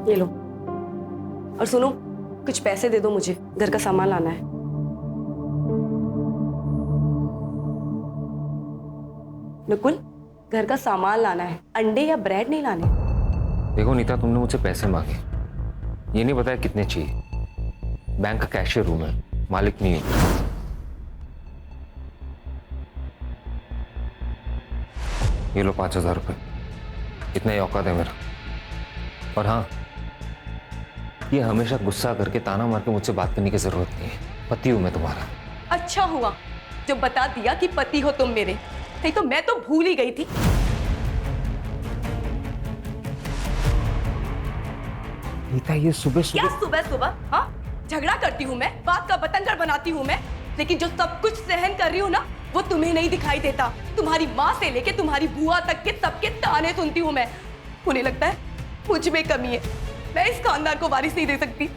ये लो। और सुनो, कुछ पैसे दे दो मुझे, घर का सामान लाना है। नकुल, घर का सामान लाना है, अंडे या ब्रेड नहीं लाने। देखो नीता, तुमने मुझसे पैसे मांगे, ये नहीं बताया कितने चाहिए। बैंक का कैशियर हूं मैं, मालिक नहीं हूं। ये लो 5,000 रुपये, इतना ही औकात है मेरा। और हाँ, ये हमेशा गुस्सा करके ताना मार के मुझसे बात करने की जरूरत नहीं है। पति हूं मैं तुम्हारा। अच्छा हुआ जो बता दिया कि पति हो तुम मेरे, नहीं तो मैं तो भूल ही गई थी। नीता, ये सुबह क्या सुबह सुबह? हाँ, झगड़ा करती हूँ मैं, बात का बतंगड़ बनाती हूँ मैं, लेकिन जो सब कुछ सहन कर रही हूँ ना, वो तुम्हें नहीं दिखाई देता। तुम्हारी माँ से लेके तुम्हारी बुआ तक के सबके ताने सुनती हूँ मैं। उन्हें लगता है मुझ में कमी है, मैं इस खानदान को वारिस नहीं दे सकती।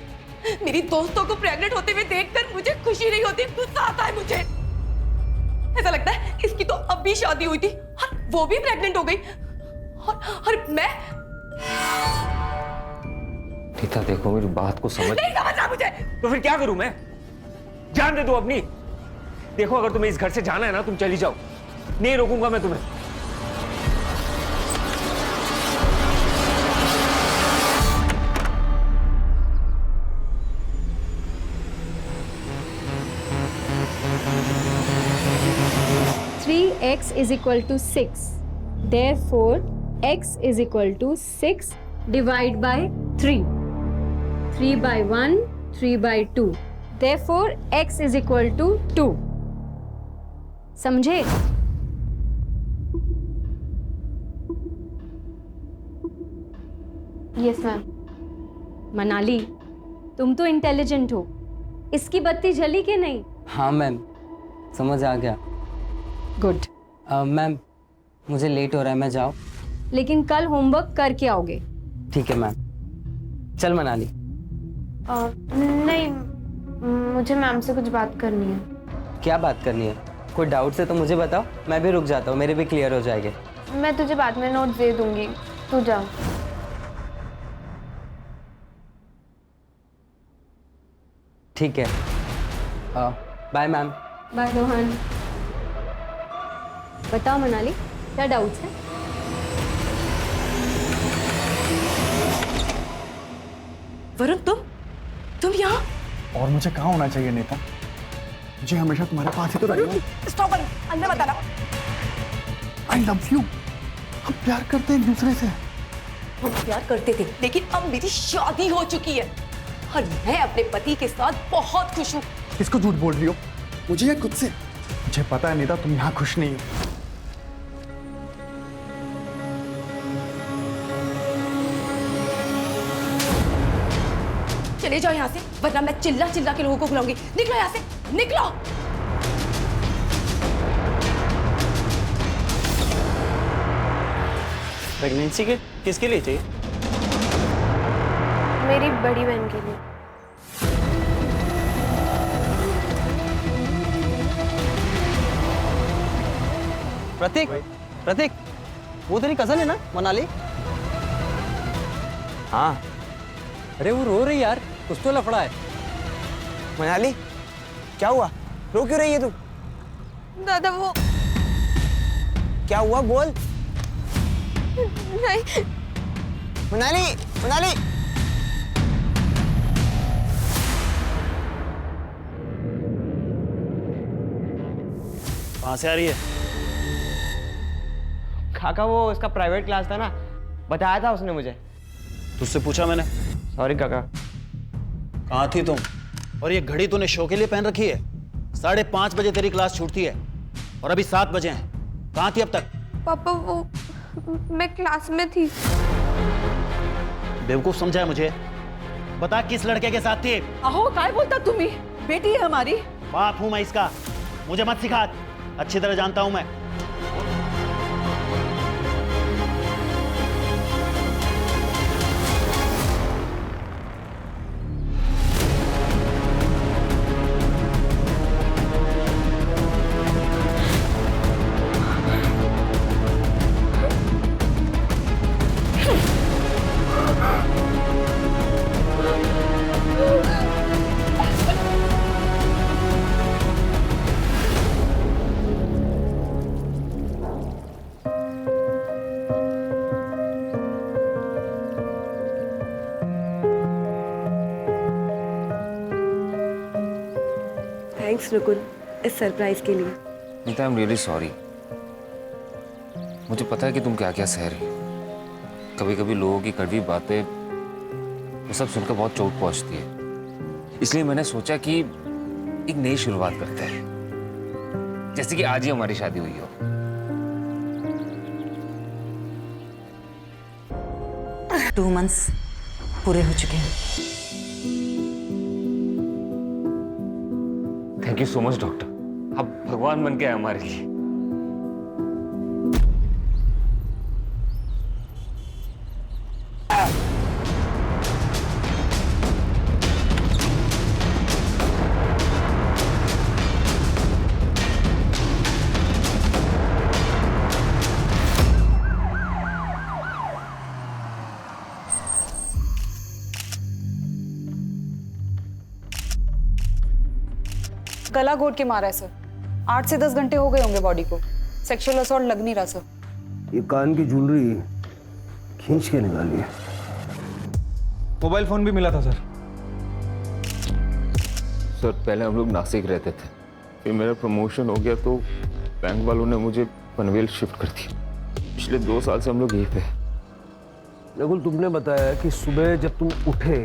मेरी दोस्तों को प्रेग्नेंट होते हुए देखकर मुझे खुशी नहीं होती, गुस्सा आता है मुझे। ऐसा लगता है इसकी तो अब भी शादी हुई थी और वो भी प्रेग्नेंट हो गई, और मैं। नीता देखो, मेरी बात को समझ। नहीं समझ रहा मुझे। तो फिर क्या करूं मैं? जान दे दो अपनी। देखो, अगर तुम्हें इस घर से जाना है ना, तुम चली जाओ, नहीं रोकूंगा मैं तुम्हें। x is equal to 6. Therefore, x is equal to 6 divided by 3. 3 by 1, 3 by 2. Therefore, x is equal to 2. समझे? Yes ma'am. मनाली, तुम तो इंटेलिजेंट हो, इसकी बत्ती जली कि नहीं? हाँ मैम, समझ आ गया। गुड। मैम, मुझे लेट हो रहा है, मैं जाऊँ? लेकिन कल होमवर्क करके आओगे। ठीक है मैम। चल मनाली। नहीं, मुझे मैम से कुछ बात करनी है। क्या बात करनी है? कोई डाउट है तो मुझे बताओ, मैं भी रुक जाता हूँ, मेरे भी क्लियर हो जाएंगे। मैं तुझे बाद में नोट दे दूंगी, तू जा। ठीक है, बाय मैम। बाय रोहन। बताओ मनाली, क्या डाउट्स है? वरुण, तुम यहाँ? और मुझे कहाँ होना चाहिए नीता? मुझे हमेशा तुम्हारे पास ही तो रहना है। स्टॉप, अंदर मत आना। I love you. हम प्यार करते हैं एक दूसरे से। हम प्यार करते थे, लेकिन अब मेरी शादी हो चुकी है और मैं अपने पति के साथ बहुत खुश हूँ। किसको झूठ बोल रही हो? मुझे या खुद से? मुझे पता है नीता, तुम यहाँ खुश नहीं हो। चले जाओ यहाँ से, वरना मैं चिल्ला चिल्ला के लोगों को बुलाऊंगी। निकलो यहाँ से, निकलो। प्रेगनेंसी के किसके लिए चाहिए? मेरी बड़ी बहन के लिए। प्रतीक, प्रतीक, वो तेरी कजन है ना मनाली? हाँ। अरे वो रो रही यार, कुछ तो लफड़ा है। मनाली, क्या हुआ? रो क्यों रही है तू? दादा वो क्या हुआ, बोल। नहीं। मनाली, मनाली। कहाँ से आ रही है? काका, वो इसका प्राइवेट क्लास था ना, बताया था उसने मुझे। तुझसे पूछा मैंने। सॉरी काका। कहाँ थी तुम? और ये घड़ी तूने शो के लिए पहन रखी है? 5:30 बजे तेरी क्लास छूटती है और अभी 7 बजे हैं। कहाँ थी अब तक? पापा वो मैं क्लास में थी। बेवकूफ समझा है मुझे? बता किस लड़के के साथ थी? अहो, काय बोलता तुम्ही? बेटी है हमारी। बाप हूं मैं इसका, मुझे मत सिखा, अच्छी तरह जानता हूं मैं। थैंक्स रुकुल इस सरप्राइज के लिए। Nita, I am really sorry. मुझे पता है कि तुम क्या क्या सह रही हो। कभी कभी लोगों की कड़वी बातें वो सब सुनकर बहुत चोट पहुंचती है। इसलिए मैंने सोचा कि एक नई शुरुआत करते हैं, जैसे कि आज ही हमारी शादी हुई हो। टू मंथ्स पूरे हो चुके हैं। Thank you so much doctor, आप भगवान बन के आए हमारे लिए। गला घोट के मारा है सर। 8 से 10 घंटे हो गए होंगे बॉडी को। सेक्सुअल असॉल्ट लग नहीं रहा सर। ये कान की ज्वेलरी खींच के निकाली है। मोबाइल फोन भी मिला था सर। सर पहले हम लोग नासिक रहते थे, फिर मेरा प्रमोशन हो गया तो बैंक वालों ने मुझे पनवेल शिफ्ट कर दिया। पिछले 2 साल से हम लोग यहीं पे हैं। नकुल, तुमने बताया कि सुबह जब तुम उठे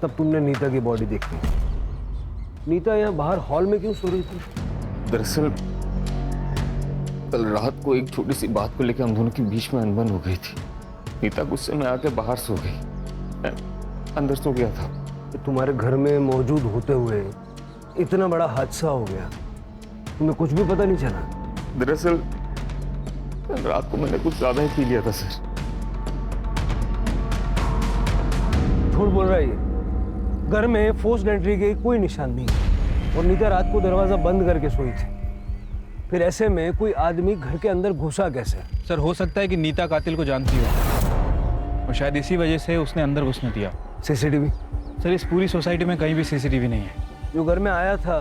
तब तुमने नीता की बॉडी देखी। नीता यहाँ बाहर हॉल में क्यों सो रही थी? दरअसल कल रात को एक छोटी सी बात को लेकर हम दोनों के बीच में अनबन हो गई थी। नीता गुस्से में आके बाहर सो गई, मैं अंदर सो गया था। कि तुम्हारे घर में मौजूद होते हुए इतना बड़ा हादसा हो गया, तुम्हें कुछ भी पता नहीं चला? दरअसल कल रात को मैंने कुछ ज्यादा ही पी लिया था सर। झूठ बोल रहा है ये। घर में फोर्स्ड एंट्री के कोई निशान नहीं और नीता रात को दरवाजा बंद करके सोई थी। फिर ऐसे में कोई आदमी घर के अंदर घुसा कैसे? सर हो सकता है कि नीता कातिल को जानती हो और शायद इसी वजह से उसने अंदर घुसने दिया। सीसीटीवी? सर इस पूरी सोसाइटी में कहीं भी सीसीटीवी नहीं है। जो घर में आया था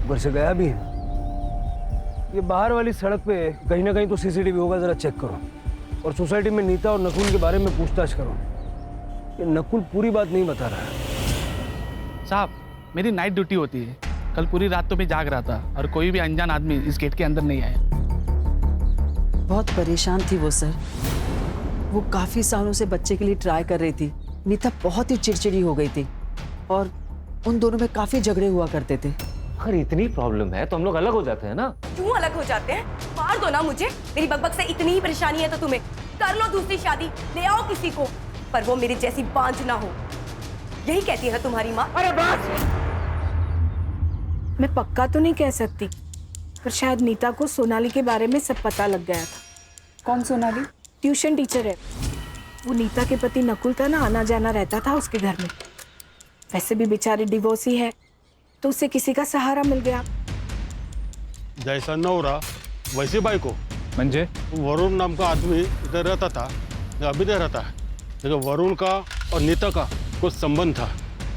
घर से गया भी है। ये बाहर वाली सड़क पे कहीं ना कहीं तो सीसीटीवी होगा, जरा चेक करो। और सोसाइटी में नीता और नकुल के बारे में पूछताछ करो। ये नकुल पूरी बात नहीं बता रहा है। साहब, मेरी नाइट ड्यूटी होती है। कल पूरी रात तो मैं जाग रहा था और कोई भी अनजान आदमी इस गेट के अंदर नहीं आया। बहुत परेशान थी वो सर। वो काफी सालों से बच्चे के लिए ट्राई कर रही थी। नीता बहुत ही चिड़चिड़ी हो गई थी और उन दोनों में काफी झगड़े हुआ करते थे। अगर इतनी प्रॉब्लम है तो हम लोग अलग हो जाते हैं ना। क्यों अलग हो जाते हैं? मार दो ना मुझे। मेरी बकबक से इतनी ही परेशानी है तो तुम्हें कर लो दूसरी शादी, ले आओ किसी को, पर वो मेरी जैसी बांझ ना हो। यही कहती है ना तुम्हारी माँ? अरे बस! मैं पक्का तो नहीं कह सकती, पर शायद नीता को सोनाली के बारे में सब पता लग गया था। कौन सोनाली? ट्यूशन टीचर है वो। नीता के पति नकुल था ना, आना जाना रहता था उसके घर में। वैसे भी बेचारी डिवोर्सी है तो उसे किसी का सहारा मिल गया। जैसा नौरा वैसी बाइको। मंजे वरुण नाम का आदमी इधर रहता था, अभी नहीं रहता है। लेकिन वरुण का और नीता का कुछ संबंध था।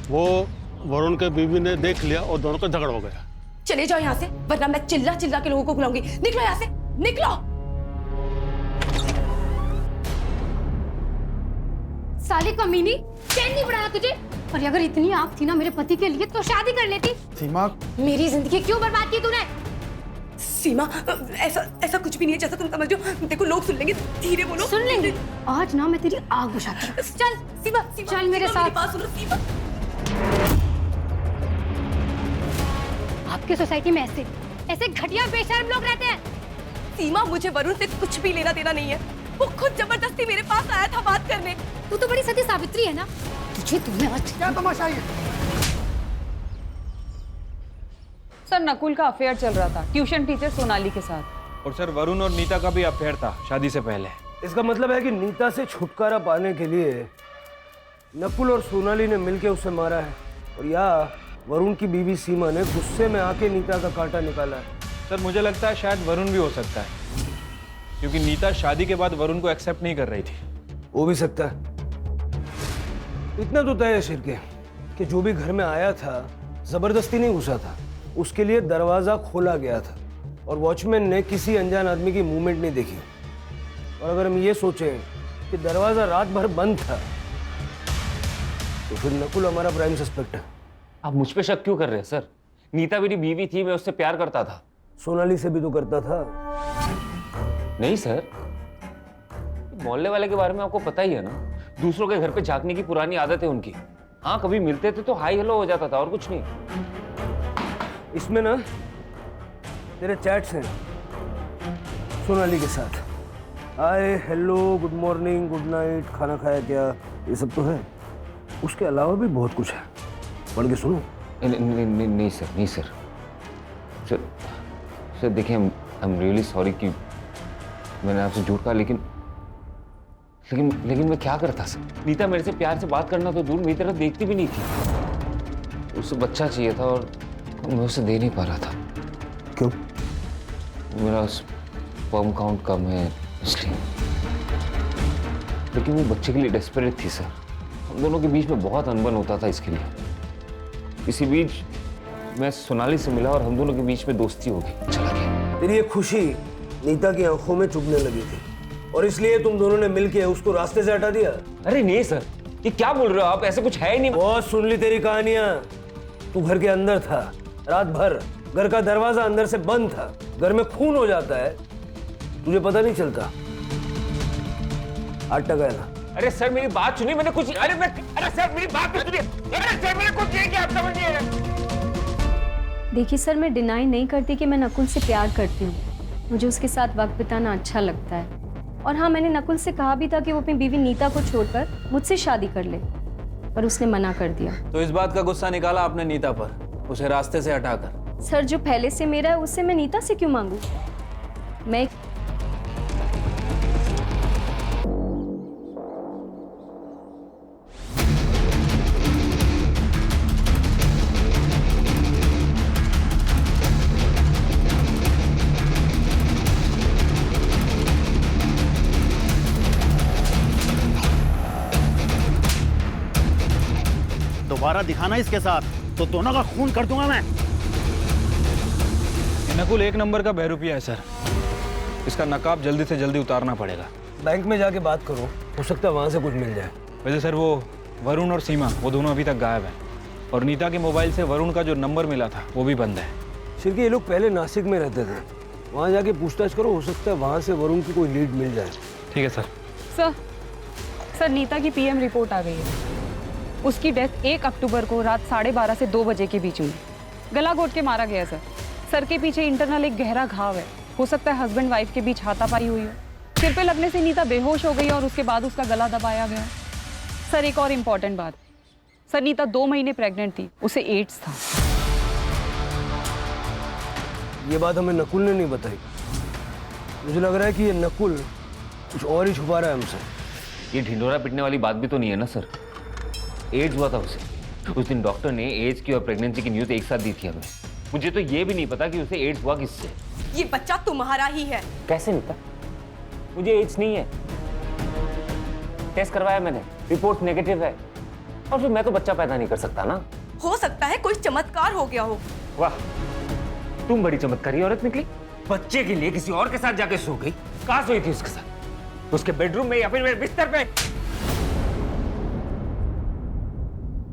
वो वरुण के बीवी ने देख लिया और दोनों का झगड़ा हो गया। चले जाओ यहाँ से, वरना मैं चिल्ला चिल्ला के लोगों को बुलाऊंगी। निकलो यहाँ से, निकलो। साली कमीनी, चैन नहीं पड़ाया तुझे? और अगर इतनी आग थी ना मेरे पति के लिए तो शादी कर लेती। सीमा, मेरी जिंदगी क्यों बर्बाद की तूने? सीमा, ऐसा कुछ भी नहीं है जैसा तुम समझ रहे हो। देखो लोग सुन लेंगे, धीरे बोलो। सुन लेंगे? आज ना मैं तेरी आग बुझाती हूँ। चल सीमा, चल मेरे साथ। मेरी बात सुनो सीमा। आपके सोसाइटी में ऐसे घटिया बेशर्म लोग रहते हैं। सीमा, मुझे वरुण से कुछ भी लेना देना नहीं है। वो खुद जबरदस्ती मेरे पास आया था बात करने। तू तो बड़ी सती सावित्री है ना। तुझे आज क्या तमाशा है? सर नकुल का अफेयर चल रहा था ट्यूशन टीचर सोनाली के साथ। और सर वरुण और नीता का भी अफेयर था शादी से पहले। इसका मतलब है कि नीता से छुटकारा पाने के लिए नकुल और सोनाली ने मिलकर उसे मारा है और या वरुण की बीवी सीमा ने गुस्से में आके नीता का कांटा निकाला है। सर मुझे लगता है शायद वरुण भी हो सकता है, क्योंकि नीता शादी के बाद वरुण को एक्सेप्ट नहीं कर रही थी। हो भी सकता है। इतना तो तय है शिरके कि जो भी घर में आया था जबरदस्ती नहीं घुसा था, उसके लिए दरवाजा खोला गया था और वॉचमैन ने किसी अनजान आदमी की मूवमेंट नहीं देखी। और अगर हम ये सोचें कि दरवाजा रात भर बंद था तो फिर नकुल हमारा प्राइम सस्पेक्ट है। आप मुझ पे शक क्यों कर रहे हैं सर? नीता मेरी बीवी थी, मैं उससे प्यार करता था। सोनाली से भी तो करता था। नहीं सर, मोहल्ले वाले के बारे में आपको पता ही है ना, दूसरों के घर पे झांकने की पुरानी आदत है उनकी। हाँ, कभी मिलते थे तो हाई हेलो हो जाता था और कुछ नहीं। इसमें ना तेरे चैट्स हैं सोनाली के साथ, hi hello good morning good night, खाना खाया क्या, ये सब तो है। उसके अलावा भी बहुत कुछ है, पढ़ के सुनो। नहीं सर, नहीं सर। सर देखिए, आई एम रियली सॉरी कि मैंने आपसे झूठ कहा, लेकिन मैं क्या करता सर? नीता मेरे से प्यार से बात करना तो दूर, मेरी तरफ देखती भी नहीं थी। उसे बच्चा चाहिए था और मैं उसे दे नहीं पा रहा था। क्यों? मेरा स्पर्म काउंट कम है इसलिए। लेकिन वो बच्चे के लिए डेस्परेट थी सर। हम दोनों के बीच में बहुत अनबन होता था इसके लिए। इसी बीच मैं सोनाली से मिला और हम दोनों के बीच में दोस्ती हो गई, चला गया। तेरी ये खुशी नीता की आंखों में चुभने लगी थी और इसलिए तुम दोनों ने मिलके उसको रास्ते से हटा दिया। अरे नहीं सर, ये क्या बोल रहे हो आप? ऐसे कुछ है ही नहीं। बहुत सुन ली तेरी कहानियां। तू घर के अंदर था रात भर, घर का दरवाजा अंदर से बंद था। घर में खून हो जाता है, तुझे पता नहीं चलता। 8 टका है ना। अरे सर मेरी बात सुनिए, मैंने कुछ अरे सर मेरी बात तो सुनिए। अरे सर मैंने कुछ नहीं किया, आप समझिए। देखिए सर, मैं डिनाई नहीं करती कि मैं नकुल से प्यार करती हूँ। मुझे उसके साथ वक्त बिताना अच्छा लगता है। और हाँ, मैंने नकुल से कहा भी था कि वो अपनी बीवी नीता को छोड़कर मुझसे शादी कर ले, पर उसने मना कर दिया। तो इस बात का गुस्सा निकाला आपने नीता पर, उसे रास्ते से हटाकर? सर, जो पहले से मेरा है उससे मैं नीता से क्यों मांगू? मैं दोबारा दिखाना इसके साथ तो दोनों का खून कर दूंगा मैं। नकुल 1 नंबर का बहरूपिया है सर, इसका नकाब जल्दी से जल्दी उतारना पड़ेगा। बैंक में जाके बात करो, हो सकता है वहां से कुछ मिल जाए। वैसे सर वो वरुण और सीमा, वो दोनों अभी तक गायब हैं और नीता के मोबाइल से वरुण का जो नंबर मिला था वो भी बंद है। शिरके, ये लोग पहले नासिक में रहते थे, वहां जाके पूछताछ करो, हो सकता है वहां से वरुण की कोई लीड मिल जाए। ठीक है सर। सर नीता की पीएम रिपोर्ट आ गई है। उसकी डेथ 1 अक्टूबर को रात 12:30 से 2 बजे के बीच में गला घोट के मारा गया सर। सर के पीछे इंटरनल एक गहरा घाव है, हो सकता है हस्बैंड वाइफ के बीच हाथापाई हुई हो। सिर पे लगने से नीता बेहोश हो गई और उसके बाद उसका गला दबाया गया। सर एक और इम्पॉर्टेंट बात, सर नीता 2 महीने प्रेग्नेंट थी, उसे एड्स था। ये बात हमें नकुल ने नहीं बताई। मुझे लग रहा है कि ये नकुल कुछ और ही छुपा रहा है हमसे। ये ढिंडोरा पिटने वाली बात भी तो नहीं है ना सर। एड्स हुआ था उसे। उस दिन डॉक्टर ने एड्स की और प्रेगनेंसी की न्यूज़ एक साथ दी थी हमें। मुझे तो ये भी नहीं पता कि उसे एड्स हुआ किससे। ये बच्चा तुम्हारा ही है। कैसे नीता? मुझे एड्स नहीं है, टेस्ट करवाया मैंने, रिपोर्ट नेगेटिव है। और फिर मैं तो बच्चा पैदा नहीं कर सकता ना। हो सकता है कोई चमत्कार हो गया हो। वाह, तुम बड़ी चमत्कारी औरत निकली। बच्चे के लिए किसी और के साथ जाके सो गई। कहाँ सोई थी उसके साथ? उसके बेडरूम में या फिर मेरे बिस्तर पे?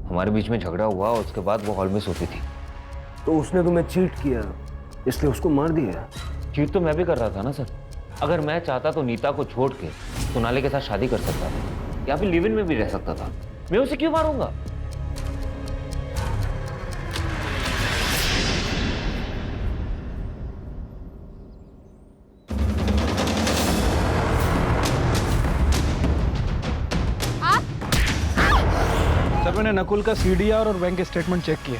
हमारे बीच में झगड़ा हुआ और उसके बाद वो हॉल में सोती थी। तो उसने तुम्हें चीट किया, इसलिए उसको मार दिया? चीट तो मैं भी कर रहा था ना सर। अगर मैं चाहता तो नीता को छोड़ के सोनाली के साथ शादी कर सकता था या फिर लिव इन में भी रह सकता था। मैं उसे क्यों मारूंगा? सर मैंने नकुल का सीडीआर और बैंक स्टेटमेंट चेक किए।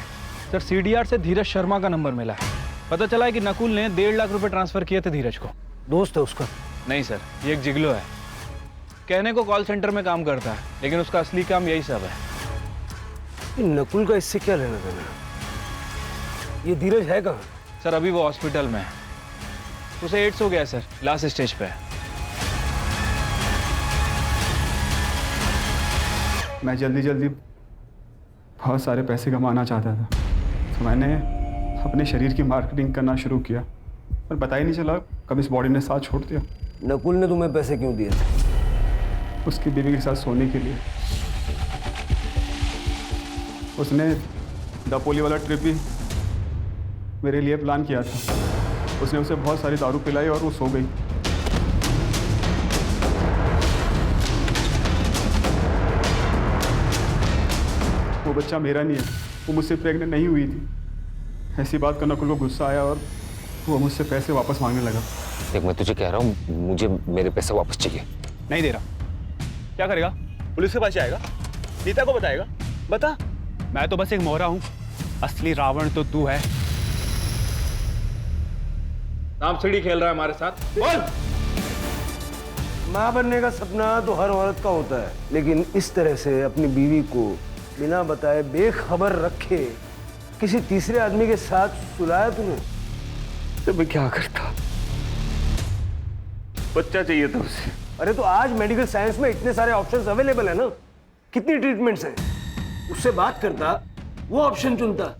सर सीडीआर से धीरज शर्मा का नंबर मिला है। पता चला है कि नकुल ने 1.5 लाख रुपए ट्रांसफर किए थे धीरज को। दोस्त है उसका? नहीं सर, ये एक जिगलो है। कहने को कॉल सेंटर में काम करता है, लेकिन उसका असली काम यही सब है। नकुल का इससे क्या लेना देना? ये धीरज है कहाँ? सर अभी वो हॉस्पिटल में है। उसे एड्स हो गया है सर, लास्ट स्टेज पे है। मैं जल्दी जल्दी बहुत सारे पैसे कमाना चाहता था, तो मैंने अपने शरीर की मार्केटिंग करना शुरू किया, पर पता ही नहीं चला कब इस बॉडी ने साथ छोड़ दिया। नकुल ने तुम्हें पैसे क्यों दिए थे? उसकी बीवी के साथ सोने के लिए। उसने दापोली वाला ट्रिप भी मेरे लिए प्लान किया था। उसने उसे बहुत सारी दारू पिलाई और वो सो गई। वो बच्चा मेरा नहीं है, वो मुझसे प्रेग्नेंट नहीं हुई थी। ऐसी बात का नकुल को गुस्सा आया और वो मुझसे पैसे वापस मांगने लगा। देख, मैं तुझे कह रहा हूँ, मुझे मेरे पैसे वापस चाहिए। नहीं दे रहा। क्या करेगा? पुलिस के पास जाएगा? नीता को बताएगा? बता। मैं तो बस एक मोहरा हूँ, असली रावण तो तू है। नाम सीढ़ी खेल रहा है हमारे साथ। बोल। माँ बनने का सपना तो हर औरत का होता है, लेकिन इस तरह से अपनी बीवी को बिना बताए बेखबर रखे किसी तीसरे आदमी के साथ सुलाया तूने? तो मैं क्या करता? बच्चा चाहिए था उसे। अरे तो आज मेडिकल साइंस में इतने सारे ऑप्शंस अवेलेबल है ना, कितनी ट्रीटमेंट्स हैं। उससे बात करता, वो ऑप्शन चुनता,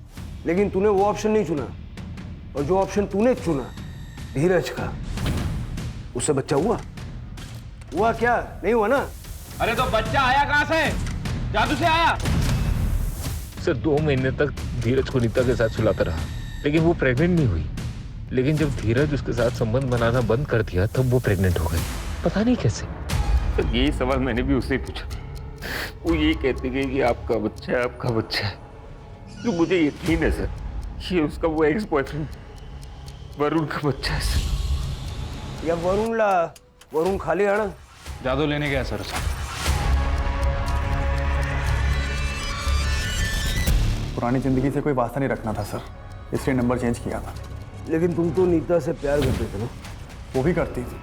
लेकिन तूने वो ऑप्शन नहीं चुना। और जो ऑप्शन तूने चुना, धीरज का, उससे बच्चा हुआ क्या? नहीं हुआ ना? अरे तो बच्चा आया कहाँ से? जादू से आया? सर 2 महीने तक धीरज को नीता के साथ सुलाता रहा, लेकिन वो प्रेग्नेंट नहीं हुई। लेकिन जब धीरज उसके साथ संबंध बनाना बंद कर दिया तब वो प्रेग्नेंट हो गई। पता नहीं कैसे। तो यही सवाल मैंने भी उससे पूछा। वो यही कहती गई कि आपका बच्चा है, आपका बच्चा है। तो मुझे यकीन है सर, ये उसका वो एक्स बॉयफ्रेंड वरुण का बच्चा है सर। या वरुण खाली आना जादू लेने गया सर। पुरानी जिंदगी से कोई वास्ता नहीं रखना था सर, इसलिए नंबर चेंज किया था। लेकिन तुम तो नीता से प्यार करते थे ना? वो भी करती थी,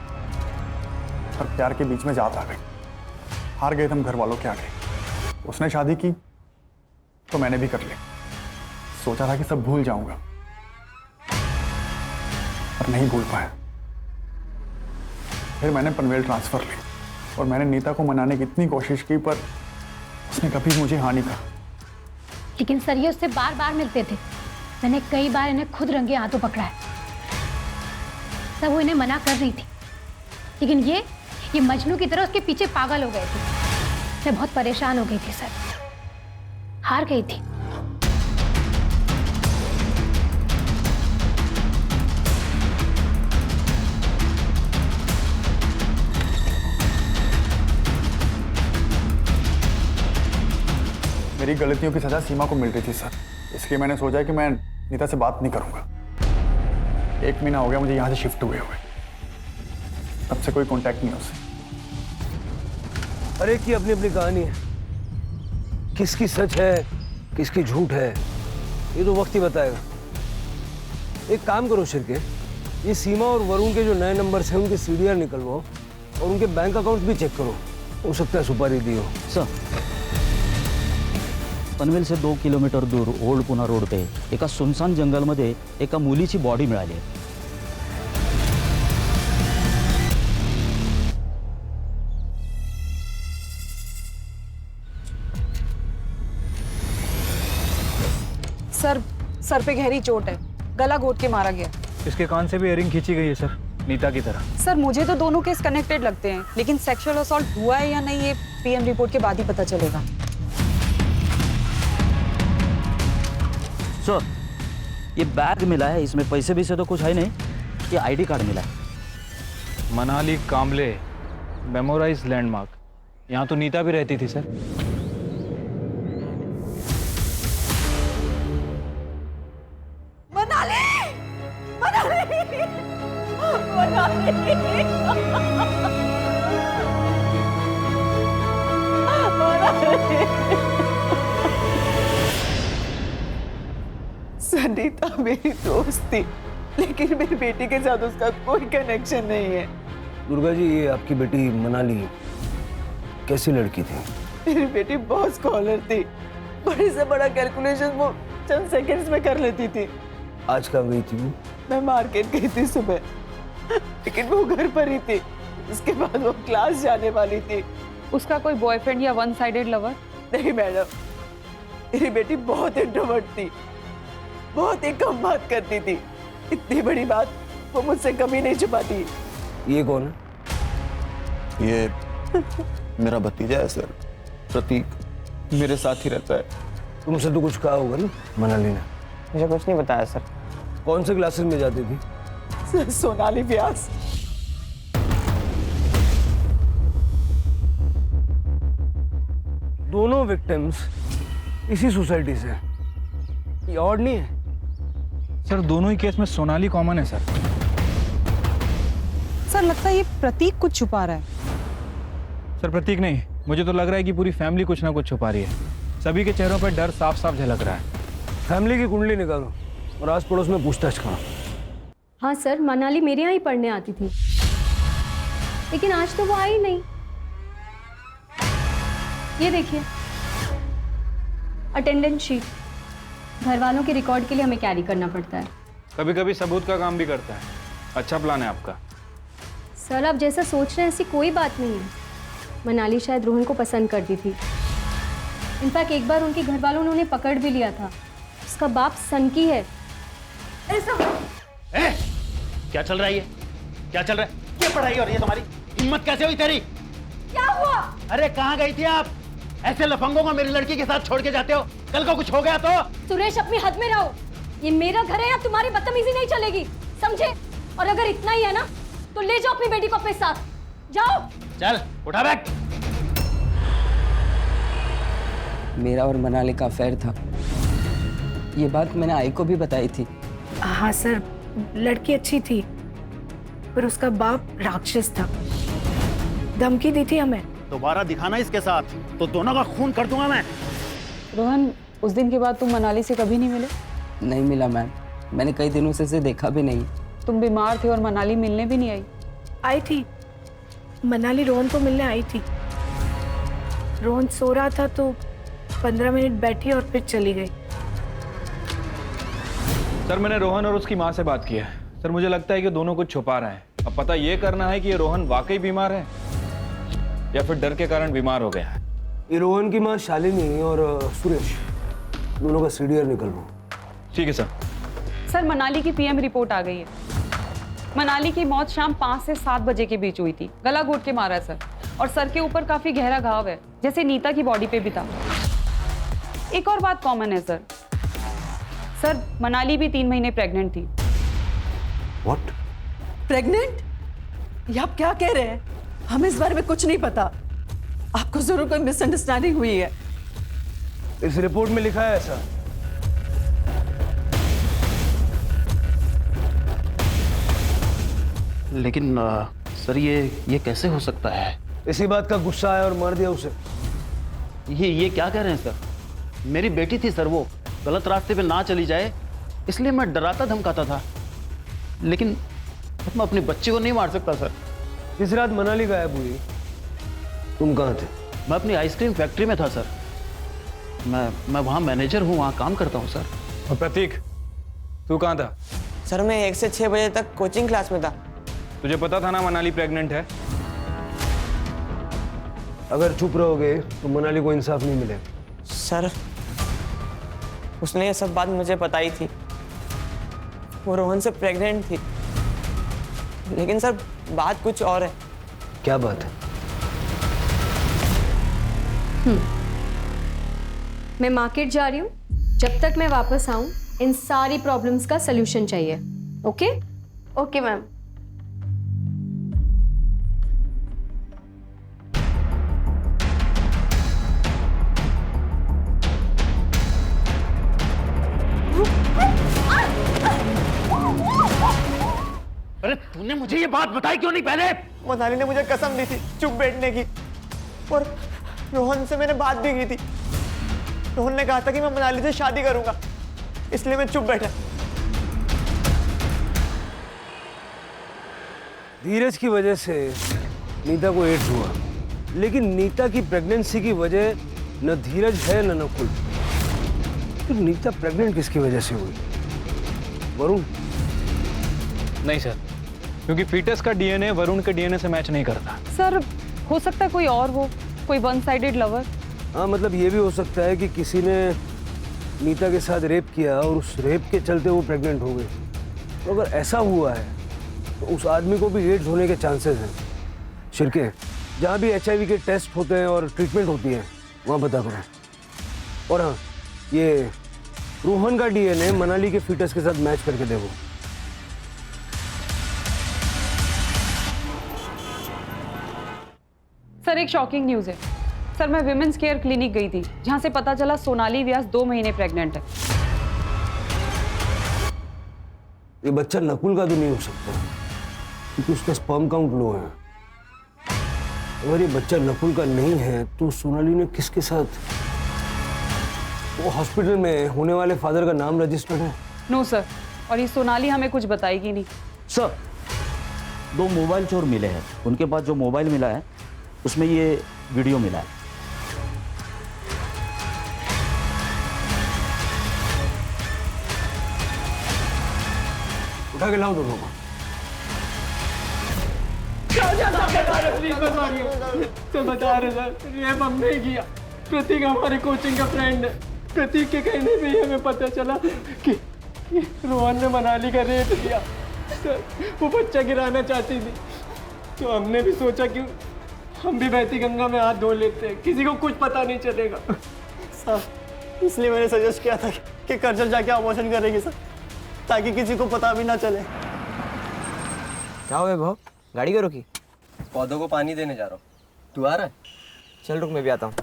पर प्यार के बीच में जात आ गई। हार गए हम घर वालों के आगे। उसने शादी की तो मैंने भी कर ली। सोचा था कि सब भूल जाऊंगा, पर नहीं भूल पाया। फिर मैंने पनवेल ट्रांसफर ली और मैंने नीता को मनाने की इतनी कोशिश की, पर उसने कभी मुझे हाँ नहीं कहा। लेकिन सर ये उससे बार बार मिलते थे। मैंने कई बार इन्हें खुद रंगे हाथों पकड़ा है। सब वो इन्हें मना कर रही थी, लेकिन ये मजनू की तरह उसके पीछे पागल हो गए थे। मैं बहुत परेशान हो गई थी सर, हार गई थी। मेरी गलतियों की सजा सीमा को मिल रही थी सर, इसलिए मैंने सोचा कि मैं नीता से बात नहीं करूंगा। 1 महीना हो गया मुझे यहाँ से शिफ्ट हुए तब से कोई कांटेक्ट नहीं है उससे। हर एक की अपनी अपनी कहानी है, किसकी सच है किसकी झूठ है ये तो वक्त ही बताएगा। एक काम करो शिरके, ये सीमा और वरुण के जो नए नंबर हैं उनके सीडीआर निकलवाओ और उनके बैंक अकाउंट भी चेक करो। हो सकता है सुपारी दी हो। सर, पनवेल से 2 किलोमीटर दूर ओल्ड पुणा रोड पे एका सुनसान जंगलमध्ये एका मुलीची बॉडी मिळाली आहे। सर पे गहरी चोट है, गला घोट के मारा गया। इसके कान से भी इयरिंग खींची गई है सर, नीता की तरह। सर मुझे तो दोनों केस कनेक्टेड लगते हैं, लेकिन सेक्सुअल असॉल्ट हुआ है या नहीं ये पीएम रिपोर्ट के बाद ही पता चलेगा। सर, ये बैग मिला है, इसमें पैसे भी से तो कुछ है नहीं, ये आईडी कार्ड मिला है। मनाली कामले मेमोराइज लैंडमार्क, यहाँ तो नीता भी रहती थी सर। नीता मेरी दोस्त थी, लेकिन मेरी बेटी के साथ उसका कोई कनेक्शन नहीं है। दुर्गा जी, ये आपकी बेटी मनाली कैसी लड़की थी? मेरी बेटी बहुत स्कॉलर थी, बड़े से बड़ा कैलकुलेशन वो चंद सेकंड्स में कर लेती थी। आज कहाँ गई थी वो? मैं मार्केट गई थी सुबह, लेकिन वो घर पर ही थी। उसके बाद वो क्लास जाने वाली थी। उसका कोई बॉयफ्रेंड या वन साइडेड लवर? नहीं मैडम, मेरी बेटी बहुत इंट्रोवर्ट थी, बहुत ही कम बात करती थी। इतनी बड़ी बात वो मुझसे कभी नहीं छुपाती। ये कौन है? ये मेरा भतीजा है सर, प्रतीक, मेरे साथ ही रहता है। तुमसे तो कुछ कहा होगा ना मनाली ने? मुझे कुछ नहीं बताया सर। कौन से क्लासेस में जाती थी? सोनाली व्यास। दोनों विक्टिम्स इसी सोसाइटी से, ये ऑड नहीं है? सर दोनों ही केस में सोनाली कॉमन है सर। सर लगता है ये प्रतीक कुछ छुपा रहा है। सर प्रतीक नहीं, मुझे तो लग रहा है कि पूरी फैमिली कुछ ना कुछ छुपा रही है। सभी के चेहरों पर डर साफ साफ झलक रहा है। फैमिली की कुंडली निकालो और आस पड़ोस में पूछताछ करो। हाँ सर, मनाली मेरे यहाँ ही पढ़ने आती थी, लेकिन आज तो वो आई नहीं। ये देखिए अटेंडेंस शीट, घर वालों के रिकॉर्ड के लिए हमें कैरी करना पड़ता है। कभी कभी सबूत का काम भी करता है। अच्छा प्लान है आपका। सर आप जैसा सोच रहे हैं ऐसी कोई बात नहीं है। मनाली शायद रोहन को पसंद करती थी। इनफैक्ट एक बार उनके घर वालों ने उन्हें पकड़ भी लिया था। उसका बाप सनकी है। क्या चल रहा है ये? क्या चल रहा है? क्या पढ़ाई हो रही है तुम्हारी? हिम्मत कैसे हुई तेरी? क्या हुआ? अरे कहाँ गई थी आप? ऐसे लफंगों को मेरी लड़की के साथ छोड़ के जाते हो? कल को कुछ हो गया तो? सुरेश अपनी हद में रहो। ये मेरा घर है, या तुम्हारी बदतमीजी नहीं चलेगी, समझे? और अगर इतना ही है ना तो ले जाओ अपनी बेटी को अपने साथ। जाओ। चल उठा बैग। मेरा और मनाली का अफेयर था, ये बात मैंने आई को भी बताई थी। हाँ सर, लड़की अच्छी थी पर उसका बाप राक्षस था, धमकी दी थी हमें। दोबारा दिखाना इसके साथ तो दोनों का खून कर दूंगा मैं। रोहन, उस दिन के बाद तुम मनाली से कभी नहीं मिले? नहीं मिला मैम, मैंने कई दिनों से इसे देखा भी नहीं। तुम बीमार थे और मनाली मिलने भी नहीं आई? आई थी, मनाली रोहन को मिलने आई थी। रोहन सो रहा था तो 15 मिनट बैठी और फिर चली गई। सर मैंने रोहन और उसकी माँ से बात की है। सर मुझे लगता है कि दोनों कुछ छुपा रहे हैं। अब पता ये करना है कि ये रोहन वाकई बीमार है या फिर डर के कारण बीमार हो गया है। ये रोहन की माँ शालिनी और सुरेश, दोनों का सीडीआर निकलवाओ। ठीक है सर। सर मनाली की पीएम रिपोर्ट आ गई है। मनाली की मौत शाम 5 से 7 बजे के बीच हुई थी। गला घोट के मारा सर, और सर के ऊपर काफी गहरा घाव है, जैसे नीता की बॉडी पे भी था। एक और बात कॉमन है सर। सर मनाली भी 3 महीने प्रेग्नेंट थी। व्हाट? प्रेग्नेंट? ये आप क्या कह रहे हैं? हमें इस बारे में कुछ नहीं पता। आपको जरूर कोई मिसअंडरस्टैंडिंग हुई है। इस रिपोर्ट में लिखा है ऐसा। लेकिन सर ये कैसे हो सकता है? इसी बात का गुस्सा आया और मार दिया उसे। ये क्या कह रहे हैं सर? मेरी बेटी थी सर, वो गलत रास्ते पे ना चली जाए इसलिए मैं डराता धमकाता था, लेकिन मैं अपने बच्चे को नहीं मार सकता सर। जिस रात मनाली गायब हुई तुम कहाँ थे? मैं अपनी आइसक्रीम फैक्ट्री में था सर। मैं वहाँ मैनेजर हूँ, वहाँ काम करता हूँ सर। और प्रतीक, तू कहाँ था? सर मैं 1 से 6 बजे तक कोचिंग क्लास में था। तुझे पता था ना मनाली प्रेग्नेंट है? अगर चुप रहोगे तो मनाली को इंसाफ नहीं मिलेगा। सर उसने ये सब बात मुझे बताई थी, वो रोहन से प्रेग्नेंट थी। लेकिन सर बात कुछ और है। क्या बात है? मैं मार्केट जा रही हूँ। जब तक मैं वापस आऊँ इन सारी प्रॉब्लम्स का सलूशन चाहिए। ओके? Okay ma'am. अरे तूने मुझे ये बात बताई क्यों नहीं पहले? मनाली ने मुझे कसम दी थी चुप बैठने की, और रोहन से मैंने बात भी की थी। रोहन ने कहा था कि मैं मनाली से शादी करूंगा, इसलिए मैं चुप बैठा। धीरज की वजह से नीता को एड्स हुआ, लेकिन नीता की प्रेगनेंसी की वजह न धीरज है न नकुल। तो नीता प्रेग्नेंट किसकी वजह से हुई? वरुण? नहीं सर, क्योंकि फीटस का डीएनए वरुण के डीएनए से मैच नहीं करता। सर हो सकता है कोई और हो, कोई वन साइडेड लवर। हाँ, मतलब ये भी हो सकता है कि किसी ने नीता के साथ रेप किया और उस रेप के चलते वो प्रेग्नेंट हो गई। तो अगर ऐसा हुआ है तो उस आदमी को भी एड्स होने के चांसेस हैं। शिरके, जहाँ भी HIV के टेस्ट होते हैं और ट्रीटमेंट होती है वहाँ पता करो। और हाँ, ये रोहन का डीएनए मनाली के फीटस के साथ मैच करके देखो। सर एक शॉकिंग न्यूज़ है। सर मैं विमेंस केयर क्लिनिक गई थी जहां से पता चला सोनाली व्यास 2 महीने प्रेग्नेंट है। ये बच्चा नकुल का तो नहीं हो सकता क्योंकि उसका स्पर्म काउंट लो है। अगर ये बच्चा नकुल का नहीं है तो सोनाली ने किसके साथ? वो हॉस्पिटल में होने वाले फादर का नाम रजिस्टर्ड है? नो सर, और ये सोनाली हमें कुछ बताएगी नहीं। सर 2 मोबाइल चोर मिले हैं, उनके पास जो मोबाइल मिला है उसमें ये वीडियो मिला है। उठा के लाओ दोनों को। बता रहे सर, ये हमने किया। प्रतीक हमारे कोचिंग का फ्रेंड है। प्रतीक के कहने पे ही हमें पता चला कि रोहन ने मनाली का रेप किया। सर वो बच्चा गिराना चाहती थी तो हमने भी सोचा कि हम भी बहती गंगा में हाथ धो लेते हैं, किसी को कुछ पता नहीं चलेगा। सर इसलिए मैंने सजेस्ट किया था कि कर्जल जाके अबॉर्शन करेंगे सर, ताकि किसी को पता भी ना चले। क्या हुआ भाव? गाड़ी क्यों रोकी? पौधों को पानी देने जा रहा हूँ। तू आ रहा है? चल रुक, मैं भी आता हूँ।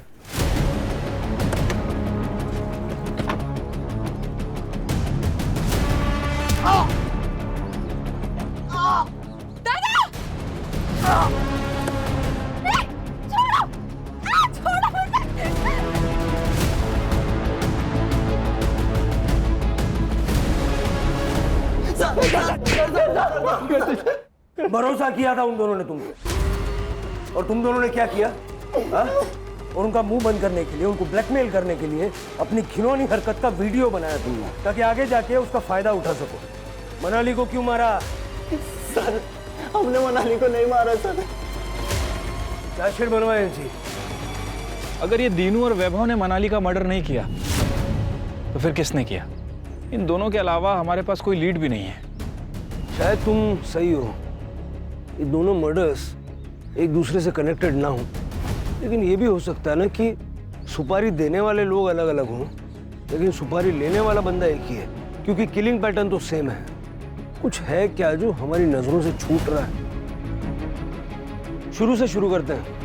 भरोसा किया था उन दोनों ने तुम पे, और तुम दोनों ने क्या किया? हा? और उनका मुंह बंद करने के लिए, उनको ब्लैकमेल करने के लिए अपनी घिनौनी हरकत का वीडियो बनाया तुमने, ताकि आगे जाके उसका फायदा उठा सको। मनाली को क्यों मारा? सर हमने मनाली को नहीं मारा सर। चार्जशीट बनवाए जी। अगर ये दीनू और वैभव ने मनाली का मर्डर नहीं किया तो फिर किसने किया? इन दोनों के अलावा हमारे पास कोई लीड भी नहीं है। शायद तुम सही हो, ये दोनों मर्डर्स एक दूसरे से कनेक्टेड ना हो, लेकिन ये भी हो सकता है ना कि सुपारी देने वाले लोग अलग अलग हों, लेकिन सुपारी लेने वाला बंदा एक ही है, क्योंकि किलिंग पैटर्न तो सेम है। कुछ है क्या जो हमारी नजरों से छूट रहा है? शुरू से शुरू करते हैं।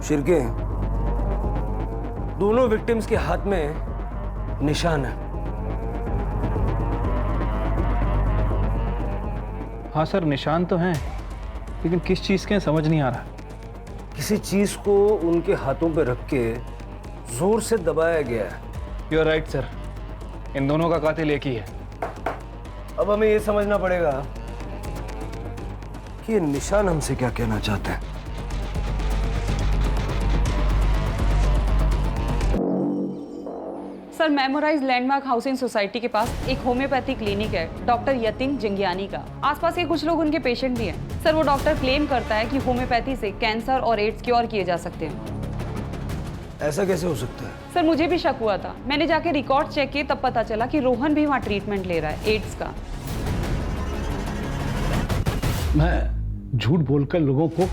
शिरके, दोनों विक्टिम्स के हाथ में निशान है। हाँ सर, निशान तो हैं, लेकिन किस चीज के समझ नहीं आ रहा। किसी चीज को उनके हाथों पे रख के जोर से दबाया गया है। यू आर राइट सर, इन दोनों का कातिल एक ही है। अब हमें ये समझना पड़ेगा कि ये निशान हमसे क्या कहना चाहते हैं। Sir memorise landmark housing society के पास एक होम्योपैथी क्लिनिक है डॉक्टर यतिन जंगियानी का। आसपास के कुछ लोग उनके पेशेंट भी हैं। सर वो डॉक्टर क्लेम करता है कि होम्योपैथी से कैंसर और एड्स क्योर किए जा सकते हैं। ऐसा कैसे हो सकता है? सर मुझे भी शक हुआ था, मैंने जाके रिकॉर्ड चेक किए, तब पता चला कि रोहन भी वहाँ ट्रीटमेंट ले रहा है एड्स का। मैं झूठ बोलकर लोगों को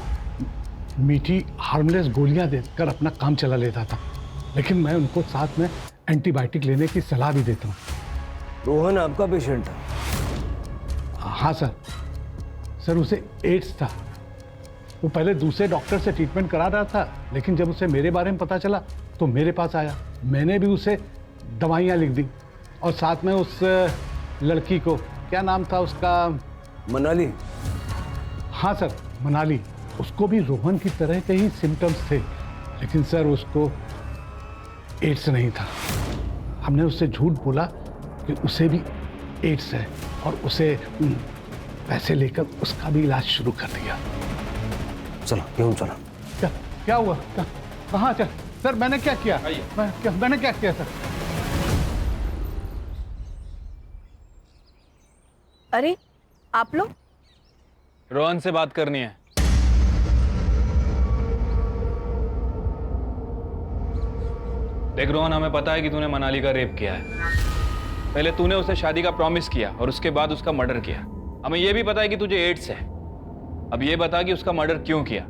मीठी हार्मलेस गोलियां देकर अपना काम चला लेता था, लेकिन मैं उनको साथ में एंटीबायोटिक लेने की सलाह भी देता हूँ। रोहन आपका पेशेंट है? हाँ सर। सर उसे एड्स था। वो पहले दूसरे डॉक्टर से ट्रीटमेंट करा रहा था, लेकिन जब उसे मेरे बारे में पता चला तो मेरे पास आया। मैंने भी उसे दवाइयाँ लिख दी और साथ में उस लड़की को, क्या नाम था उसका? मनाली। हाँ सर, मनाली। उसको भी रोहन की तरह के ही सिम्टम्स थे, लेकिन सर उसको एड्स नहीं था। हमने उससे झूठ बोला कि उसे भी एड्स है और उसे पैसे लेकर उसका भी इलाज शुरू कर दिया। चलो क्यों चला? क्या हुआ? कहाँ चल? सर मैंने क्या किया? मैंने क्या किया सर? अरे आप लोग? रोहन से बात करनी है। देख रोहन, हमें पता है कि तूने मनाली का रेप किया है। पहले तूने उसे शादी का प्रॉमिस किया और उसके बाद उसका मर्डर किया। हमें यह भी पता है कि तुझे एड्स है। अब ये बता कि उसका मर्डर क्यों किया।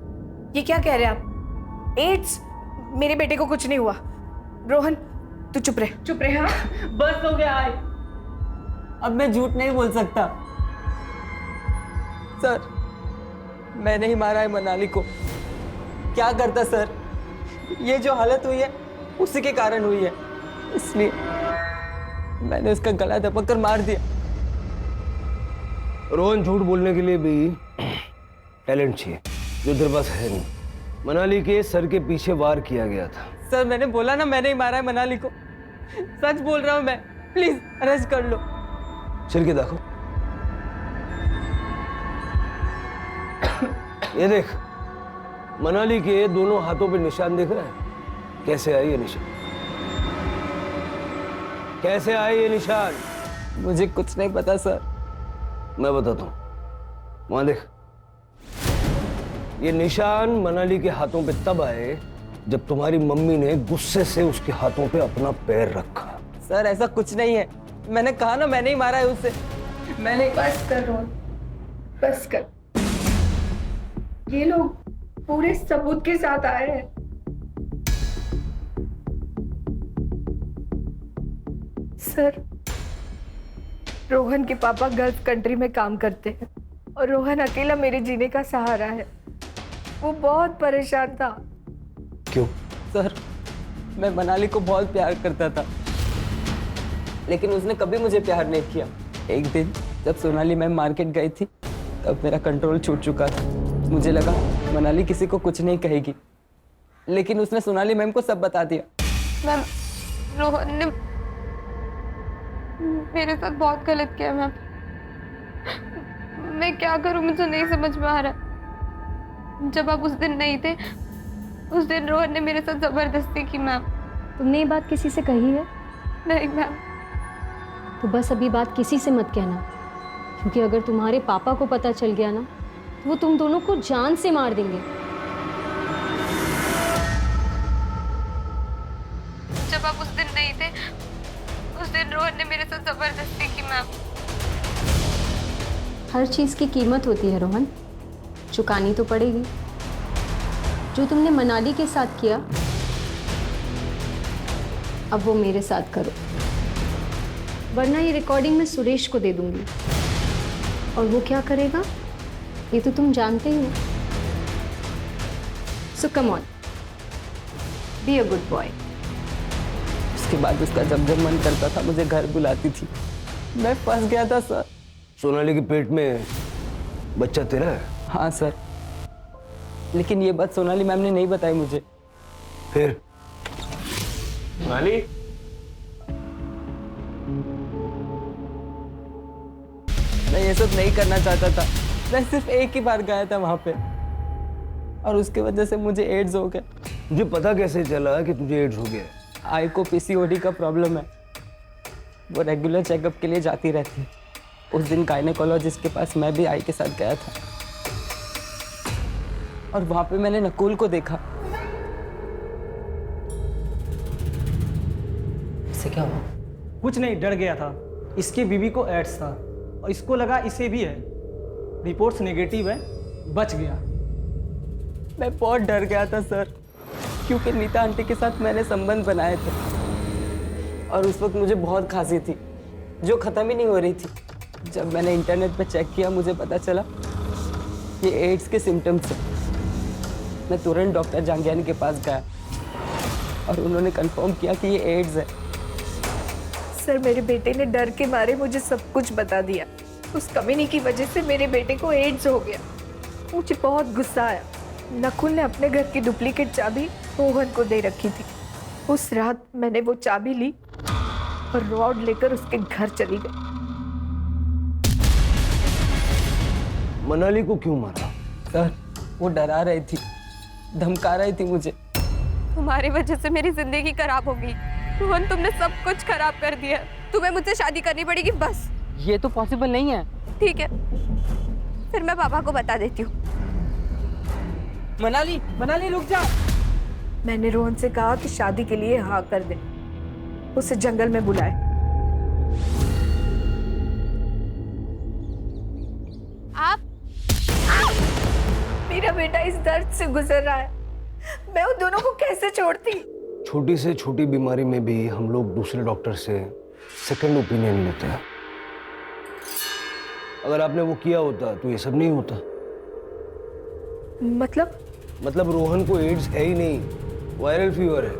ये क्या कह रहे हैं आप? एड्स? मेरे बेटे को कुछ नहीं हुआ। रोहन तू चुप रहे, चुप रहे। हाँ बस हो गया आए, अब मैं झूठ नहीं बोल सकता। सर मैंने ही मारा है मनाली को। क्या करता सर, ये जो हालत हुई है उसी के कारण हुई है, इसलिए मैंने उसका गला दबा कर मार दिया। रोहन, झूठ बोलने के लिए भी टैलेंट चाहिए जो तेरे पास है नहीं। मनाली के सर के पीछे वार किया गया था। सर मैंने बोला ना मैंने ही मारा है मनाली को, सच बोल रहा हूं मैं, प्लीज अरेस्ट कर लो। सिर के देखो, ये देख, मनाली के दोनों हाथों पे निशान दिख रहा है। कैसे आए ये निशान? कैसे आए ये निशान? मुझे कुछ नहीं पता सर। मैं बताता हूं, वहां देख, ये निशान मनाली के हाथों पे तब आए जब तुम्हारी मम्मी ने गुस्से से उसके हाथों पे अपना पैर रखा। सर ऐसा कुछ नहीं है, मैंने कहा ना मैंने ही मारा है उसे। मैंने बस कर रोहन, बस कर। ये लोग पूरे सबूत के साथ आए हैं। सर, रोहन के पापा गल्फ कंट्री में काम करते हैं और रोहन अकेला मेरे जीने का सहारा है। वो बहुत परेशान था। क्यों? सर मैं मनाली को बहुत प्यार करता था, लेकिन उसने कभी मुझे प्यार नहीं किया। एक दिन जब सोनाली मैम मार्केट गई थी तब मेरा कंट्रोल छूट चुका था। मुझे लगा मनाली किसी को कुछ नहीं कहेगी, लेकिन उसने सोनाली मैम को सब बता दिया। मैम, रोहन ने मेरे साथ बहुत गलत किया मैम। मैं क्या करूं, मुझे नहीं समझ में आ रहा। जब आप उस दिन नहीं थे, उस दिन रोहन ने मेरे साथ जबरदस्ती की मैम। तुमने ये बात किसी से कही है? नहीं मैम। तो बस अभी बात किसी से मत कहना, क्योंकि अगर तुम्हारे पापा को पता चल गया ना तो वो तुम दोनों को जान से मार देंगे। जब आप उस दिन नहीं थे, उस दिन रोहन ने मेरे साथ जबरदस्ती की मैम। हर चीज की कीमत होती है रोहन, चुकानी तो पड़ेगी। जो तुमने मनाली के साथ किया, अब वो मेरे साथ करो, वरना ये रिकॉर्डिंग मैं सुरेश को दे दूंगी और वो क्या करेगा ये तो तुम जानते ही हो। So come on, be a good boy. उसके बाद उसका जब जब मन करता था मुझे घर बुलाती थी। मैं फंस गया था सर। सोनाली के पेट में बच्चा तेरा है? हाँ सर, लेकिन ये बात सोनाली मैम ने नहीं बताई मुझे। फिर? सोनाली, मैं ये सब नहीं करना चाहता था। मैं सिर्फ एक ही बार गया था वहां पे और उसके वजह से मुझे एड्स हो गया। मुझे पता कैसे चला कि तुझे एड्स हो गया? आई को पीसीओडी का प्रॉब्लम है। वो रेगुलर चेकअप के लिए जाती रहती है। उस दिन गायनेकोलॉजिस्ट के पास मैं भी आई के साथ गया था और वहां पे मैंने नकुल को देखा। इससे क्या हुआ? कुछ नहीं, डर गया था। इसकी बीवी को एड्स था और इसको लगा इसे भी है। रिपोर्ट्स नेगेटिव है, बच गया। मैं बहुत डर गया था सर, क्योंकि नीता आंटी के साथ मैंने संबंध बनाए थे और उस वक्त मुझे बहुत खांसी थी जो ख़त्म ही नहीं हो रही थी। जब मैंने इंटरनेट पे चेक किया मुझे पता चला ये एड्स के सिम्टम्स हैं। मैं तुरंत डॉक्टर जांगियानी के पास गया और उन्होंने कंफर्म किया कि ये एड्स है। सर, मेरे बेटे ने डर के मारे मुझे सब कुछ बता दिया। उस कमीनी की वजह से मेरे बेटे को एड्स हो गया। मुझे बहुत गुस्सा आया। नकुल ने अपने घर की डुप्लीकेट चाबी रोहन को दे रखी थी। उस रात मैंने वो चाबी ली और रॉड लेकर उसके घर चली गई। मनाली को क्यों मारा? सर वो डरा रही थी, धमका रही थी मुझे। तुम्हारी वजह से मेरी जिंदगी खराब हो गई रोहन, तुमने सब कुछ खराब कर दिया। तुम्हें मुझसे शादी करनी पड़ेगी बस। ये तो पॉसिबल नहीं है। ठीक है, फिर मैं पापा को बता देती हूँ। मनाली, मनाली रुक जा। मैंने रोहन से कहा कि शादी के लिए हाँ कर दे, उसे जंगल में बुलाए। आप मेरा बेटा इस दर्द से गुजर रहा है, मैं उन दोनों को कैसे छोड़ती। छोटी से छोटी बीमारी में भी हम लोग दूसरे डॉक्टर से सेकंड ओपिनियन लेते हैं। अगर आपने वो किया होता तो ये सब नहीं होता। मतलब रोहन को एड्स है ही नहीं, वायरल फीवर है।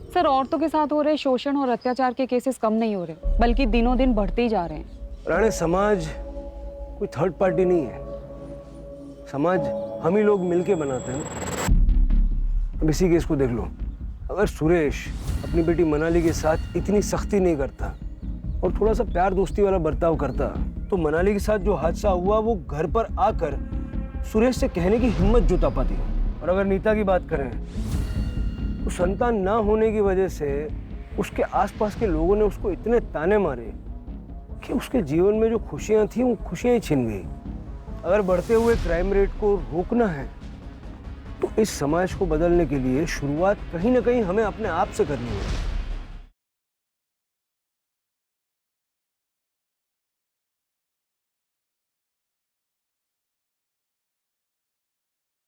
सर, औरतों के साथ हो रहे शोषण और अत्याचार के केसेस कम नहीं हो रहे, बल्कि दिनों दिन बढ़ते ही जा रहे हैं। राणे, समाज कोई थर्ड पार्टी नहीं है, समाज हम ही लोग मिलके बनाते हैं ना। अब इसी केस को देख लो, अगर सुरेश अपनी बेटी मनाली के साथ इतनी सख्ती नहीं करता और थोड़ा सा प्यार दोस्ती वाला बर्ताव करता तो मनाली के साथ जो हादसा हुआ वो घर पर आकर सुरेश से कहने की हिम्मत जुटा पाती। और अगर नीता की बात करें तो संतान ना होने की वजह से उसके आसपास के लोगों ने उसको इतने ताने मारे कि उसके जीवन में जो खुशियां थी वो खुशियां ही छिन गई। अगर बढ़ते हुए क्राइम रेट को रोकना है तो इस समाज को बदलने के लिए शुरुआत कहीं ना कहीं हमें अपने आप से करनी है।